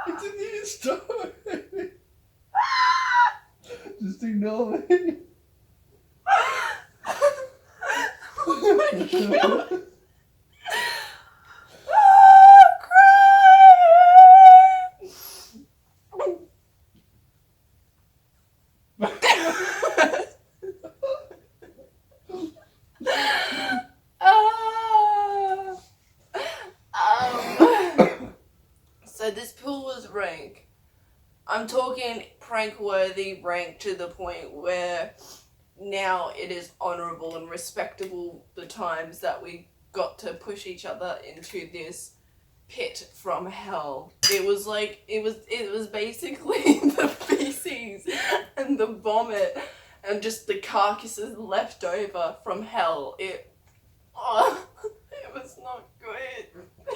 D: Continue, stop. Just ignore me.
B: Oh my God. So this pool was rank. I'm talking Frank Worthy ranked to the point where now it is honourable and respectable the times that we got to push each other into this pit from hell. It was like, it was basically the feces and the vomit and just the carcasses left over from hell. It was not good.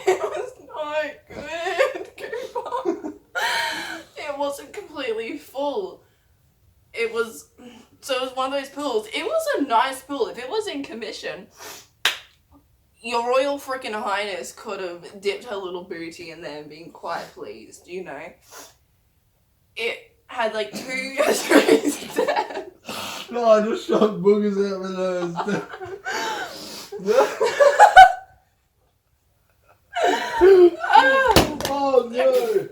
B: It was not good, Cooper. It wasn't completely full. So it was one of those pools. It was a nice pool. If it was in commission, your Royal Frickin' Highness could have dipped her little booty in there and been quite pleased, you know. It had like 2 or 3 steps.
D: No, I just shot boogers out my nose. Oh no!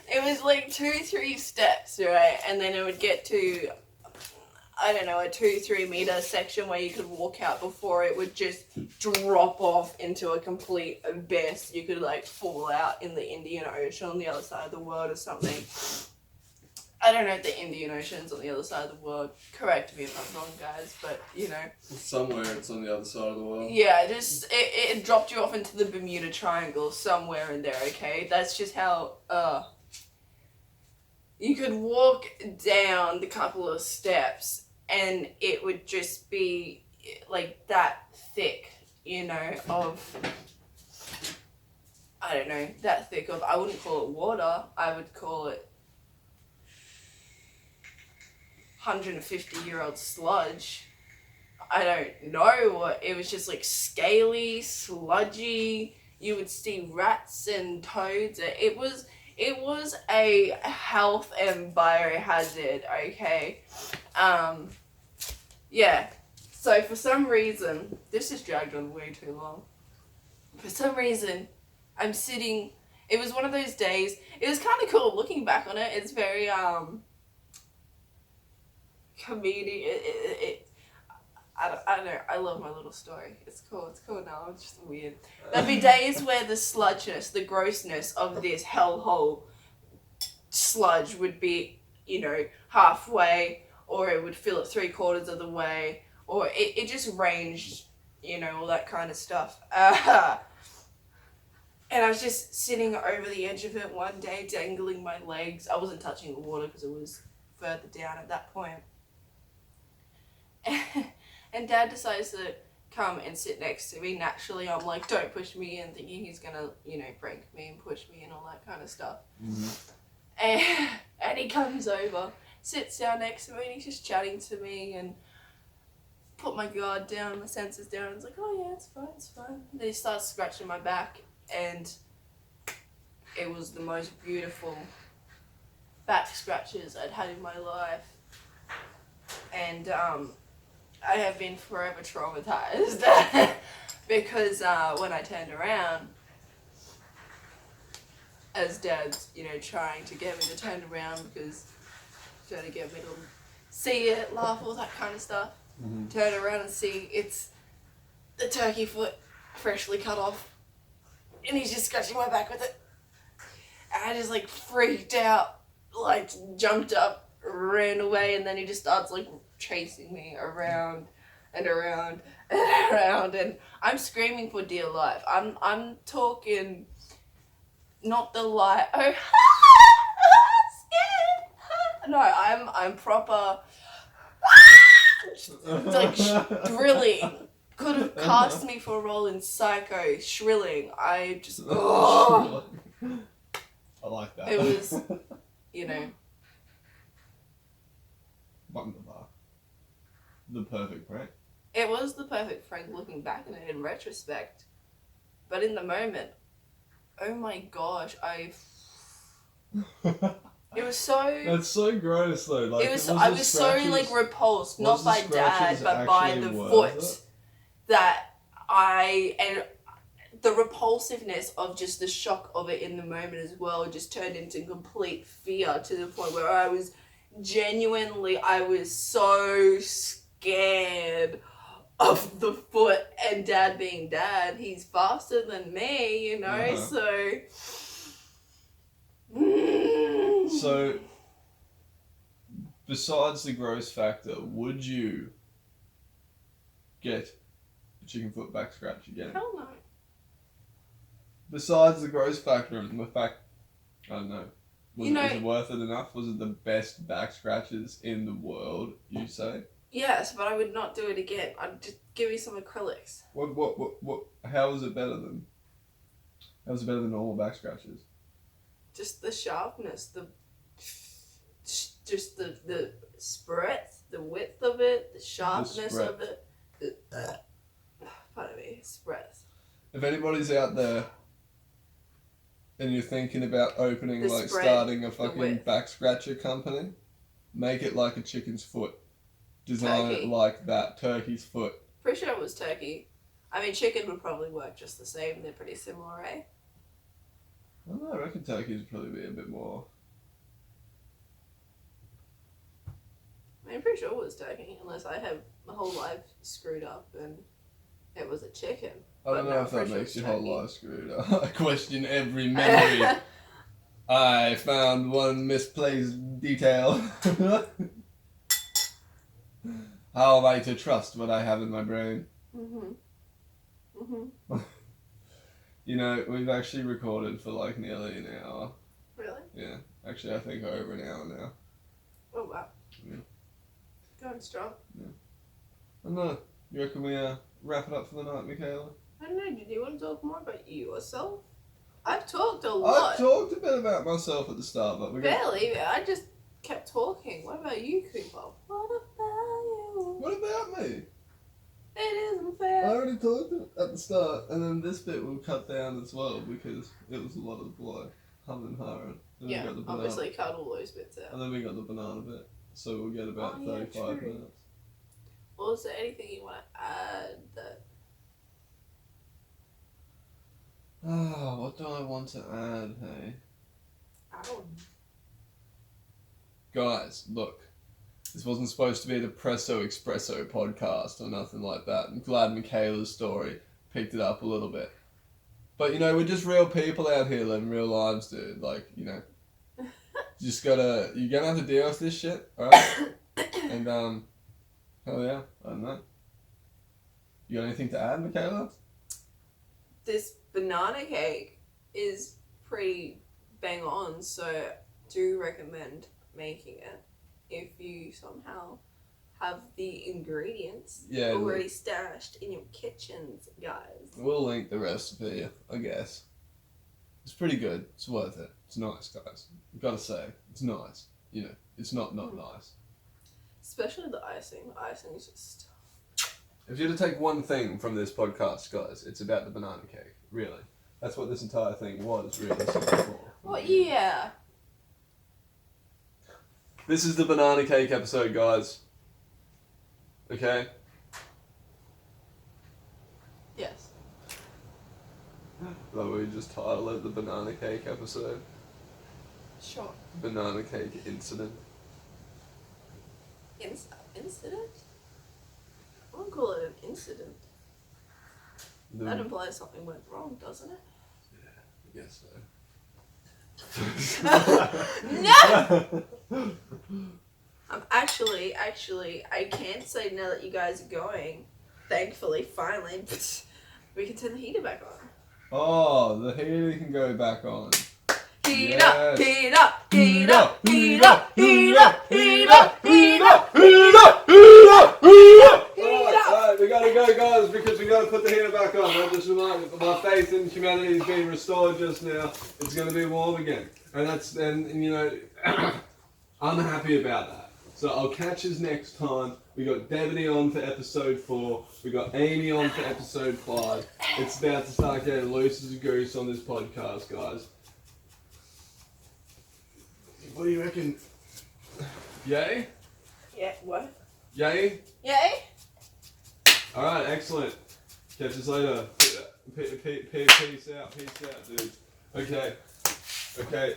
B: It was like 2-3 steps, right? And then it would get to, I don't know, a 2-3 meter section where you could walk out before it would just drop off into a complete abyss. You could like fall out in the Indian Ocean on the other side of the world or something. I don't know if the Indian Ocean's on the other side of the world. Correct me if I'm wrong, guys, but you know.
D: Somewhere it's on the other side of the world.
B: Yeah, just it dropped you off into the Bermuda Triangle somewhere in there, okay? That's just how you could walk down the couple of steps and it would just be like that thick, you know, of, I don't know, that thick of, I wouldn't call it water, I would call it 150-year-old sludge. I don't know what, it was just like scaly, sludgy, you would see rats and toads. It was a health and biohazard, okay? Yeah. So for some reason, this has dragged on way too long. For some reason, I'm sitting, it was one of those days, it was kind of cool looking back on it. It's very, comedic. I don't know, I love my little story. It's cool now, it's just weird. There'd be days where the sludginess, the grossness of this hellhole sludge would be, you know, halfway, or it would fill it 3/4 of the way, or it just ranged, you know, all that kind of stuff. And I was just sitting over the edge of it one day, dangling my legs. I wasn't touching the water because it was further down at that point. And Dad decides to come and sit next to me. Naturally, I'm like, don't push me in, thinking he's gonna, you know, prank me and push me and all that kind of stuff. Mm-hmm. And he comes over, sits down next to me, and he's just chatting to me and put my guard down, my senses down, and it's like, oh yeah, it's fine. And then he starts scratching my back, and it was the most beautiful back scratches I'd had in my life. And I have been forever traumatized because when I turned around, as Dad's, you know, trying to get me to turn around because he's trying to get me to see it, laugh, all that kind of stuff. Mm-hmm. Turn around and see it's the turkey foot freshly cut off, and he's just scratching my back with it. And I just like freaked out, like jumped up, ran away, and then he just starts like chasing me around and around and around, and I'm screaming for dear life. I'm talking not the light. Oh, scared. No, I'm proper like drilling. Could have cast me for a role in Psycho, shrilling. I just
D: I like that.
B: It was, you know.
D: Wonderbar. The perfect prank.
B: It was the perfect prank looking back on it in retrospect. But in the moment, oh my gosh, it was so...
D: That's so gross though. Like,
B: I was so like repulsed, not by Dad, but by the foot that and the repulsiveness of just the shock of it in the moment as well just turned into complete fear to the point where I was so scared of the foot, and Dad being Dad, he's faster than me, you know,
D: So
A: besides the gross factor, would you get a chicken foot back scratch again?
B: Hell no.
A: Besides the gross factor and the fact, I don't know, was
B: You know-
A: it worth it enough? Was it the best back scratches in the world, you say?
B: Yes, but I would not do it again. I'd just give me some acrylics.
A: What, how is it better than, normal back scratches?
B: Just the sharpness, just the breadth, the width of it, the sharpness of it. Pardon me, breadth.
A: If anybody's out there and you're thinking about opening,
B: The
A: like
B: spread,
A: starting a
B: the
A: fucking
B: width.
A: back scratcher company, make it like a chicken's foot. Design
B: Turkey.
A: it like that, turkey's foot.
B: Pretty sure it was turkey. I mean, chicken would probably work just the same. They're pretty similar, eh?
A: I don't know, I reckon turkeys would probably be a bit more.
B: I mean, I'm pretty sure it was turkey, unless I have my whole life screwed up and it was a chicken.
A: I don't
B: But
A: know
B: no,
A: if that
B: pretty sure
A: makes
B: it's
A: your whole
B: turkey.
A: life screwed up. I question every memory. I found one misplaced detail. How am I to trust what I have in my brain? You know, we've actually recorded for like nearly an hour.
B: Really?
A: Yeah, actually I think over an hour now.
B: Oh wow.
A: Yeah.
B: Going strong.
A: I don't know. You reckon we wrap it up for the night, Michaela?
B: I don't know. Did you want to talk more about yourself? I've talked a lot.
A: I talked a bit about myself at the start, but we're gonna...
B: Barely. I just kept talking. What about you, Cooper? What about you?
A: What about me?
B: It isn't
A: I
B: fair.
A: already talked at the start, and then this bit we'll cut down as well because it was a lot of like hum and hara. Then
B: Yeah,
A: we got the banana,
B: obviously cut all those bits out.
A: and then we got the banana bit, so we'll get about
B: Oh, yeah,
A: 35
B: true.
A: minutes.
B: Well, is there anything you want to add that...
A: Ah, what do I want to add? Hey,
B: I don't
A: guys, look. This wasn't supposed to be a Depresso Espresso podcast or nothing like that. I'm glad Michaela's story picked it up a little bit. But, you know, we're just real people out here living real lives, dude. Like, you know, you're gonna have to deal with this shit, alright? And, hell yeah, I don't know. You got anything to add, Michaela?
B: This banana cake is pretty bang on, so do recommend making it if you somehow have the ingredients
A: Yeah,
B: already stashed in your kitchens, guys.
A: We'll link the recipe, I guess. It's pretty good. It's worth it. It's nice, guys. I've got to say, it's nice. You know, it's not nice.
B: Especially the icing. The icing is just...
A: If you had to take one thing from this podcast, guys, it's about the banana cake. Really. That's what this entire thing was, really. For.
B: Well, yeah.
A: This is the banana cake episode, guys. Okay?
B: Yes.
A: Like we just title it the banana cake episode.
B: Sure.
A: Banana cake incident.
B: Incident? I wouldn't call it an incident. That implies something went wrong, doesn't it?
A: I guess so.
B: No! I'm actually, I can't say now that you guys are going. Thankfully, finally, we can turn the heater back on.
A: Oh, the heater can go back on.
B: Heat
A: Yes.
B: up, heat up, heat up, heat up, heat up, heat up, heat up,
A: Heat up! Heat up! Heat up! Alright, we gotta go, guys, because we gotta put the heater back on. I just reminded me, my faith in humanity is being restored just now. It's gonna be warm again. And you know, I'm happy about that. So I'll catch us next time. We got Devaney on for episode 4. We got Amy on for episode 5. It's about to start getting loose as a goose on this podcast, guys. What do you reckon? Yay?
B: Yeah, what?
A: Yay?
B: Yay?
A: Alright, excellent. Catch us later. Peace out, dude. Okay. Okay.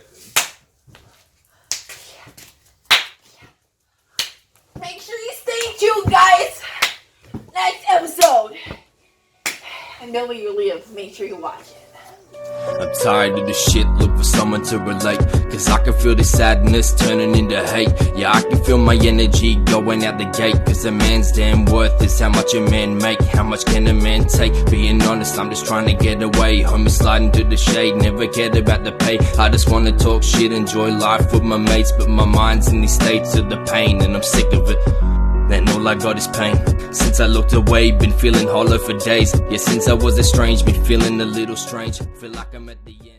B: Make sure you stay tuned, guys. Next episode. And know where you live. Make sure you watch it.
E: I'm tired of this shit, look for someone to relate. Cause I can feel the sadness turning into hate. Yeah, I can feel my energy going out the gate. Cause a man's damn worth is how much a man make. How much can a man take? Being honest, I'm just trying to get away. Homie sliding to the shade, never cared about the pay. I just wanna talk shit, enjoy life with my mates. But my mind's in these states of the pain, and I'm sick of it. Then all I got is pain. Since I looked away, been feeling hollow for days. Yeah, since I was estranged, been feeling a little strange. Feel like I'm at the end.